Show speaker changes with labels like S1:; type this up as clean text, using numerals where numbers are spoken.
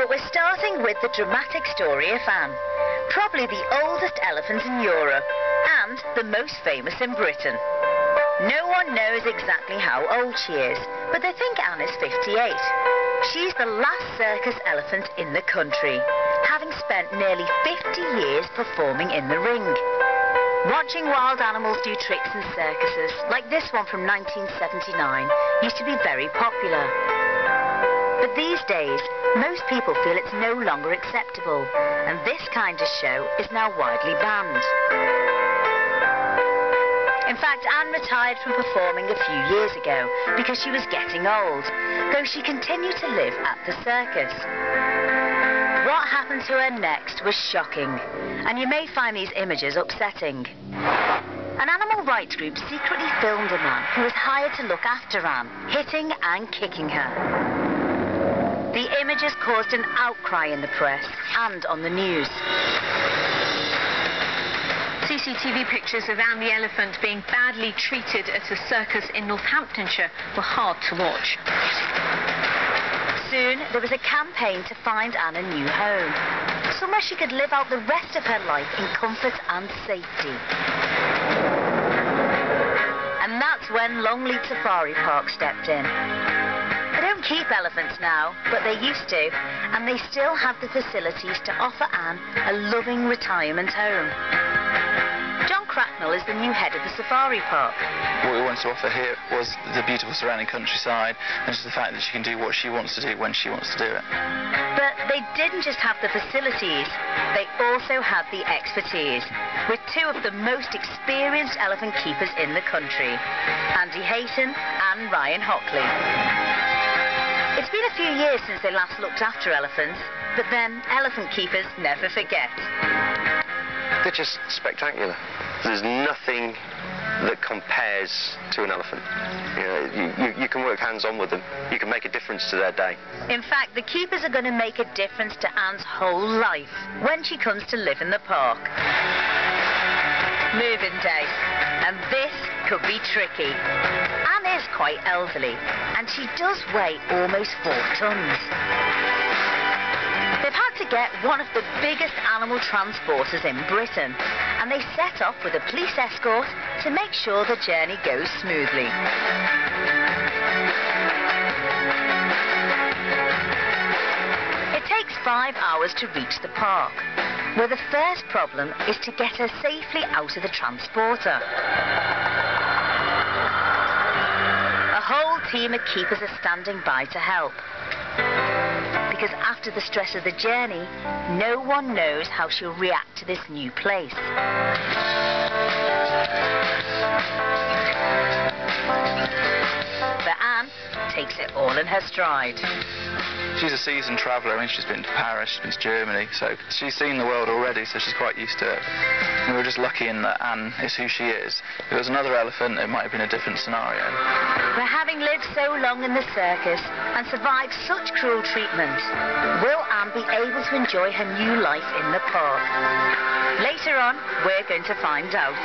S1: But we're starting with the dramatic story of Anne, probably the oldest elephant in Europe and the most famous in Britain. No one knows exactly how old she is, but they think Anne is 58. She's the last circus elephant in the country, having spent nearly 50 years performing in the ring. Watching wild animals do tricks in circuses, like this one from 1979, used to be very popular. But these days, most people feel it's no longer acceptable, and this kind of show is now widely banned. In fact, Anne retired from performing a few years ago because she was getting old, though she continued to live at the circus. What happened to her next was shocking, and you may find these images upsetting. An animal rights group secretly filmed a man who was hired to look after Anne, hitting and kicking her. The images caused an outcry in the press and on the news.
S2: CCTV pictures of Anne the elephant being badly treated at a circus in Northamptonshire were hard to watch.
S1: Soon, there was a campaign to find Anne a new home, somewhere she could live out the rest of her life in comfort and safety. And that's when Longleat Safari Park stepped in. They don't keep elephants now, but they used to, and they still have the facilities to offer Anne a loving retirement home. Is the new head of the safari park.
S3: What we wanted to offer here was the beautiful surrounding countryside and just the fact that she can do what she wants to do when she wants to do it.
S1: But they didn't just have the facilities, they also had the expertise, with two of the most experienced elephant keepers in the country, Andy Hayton and Ryan Hockley. It's been a few years since they last looked after elephants, but then elephant keepers never forget.
S4: They're just spectacular. There's nothing that compares to an elephant. You can work hands-on with them. You can make a difference to their day.
S1: In fact, the keepers are going to make a difference to Anne's whole life when she comes to live in the park. Moving day, and this could be tricky. Anne is quite elderly, and she does weigh almost 4 tons. They've had to get one of the biggest animal transporters in Britain, and they set off with a police escort to make sure the journey goes smoothly. It takes 5 hours to reach the park, where the first problem is to get her safely out of the transporter. A whole team of keepers are standing by to help. Because after the stress of the journey, no one knows how she'll react to this new place. But Anne takes it all in her stride.
S3: She's a seasoned traveller. I mean, she's been to Paris, she's been to Germany, so she's seen the world already, so she's quite used to it. And we were just lucky in that Anne is who she is. If it was another elephant, it might have been a different scenario.
S1: But having lived so long in the circus and survived such cruel treatment, will Anne be able to enjoy her new life in the park? Later on, we're going to find out.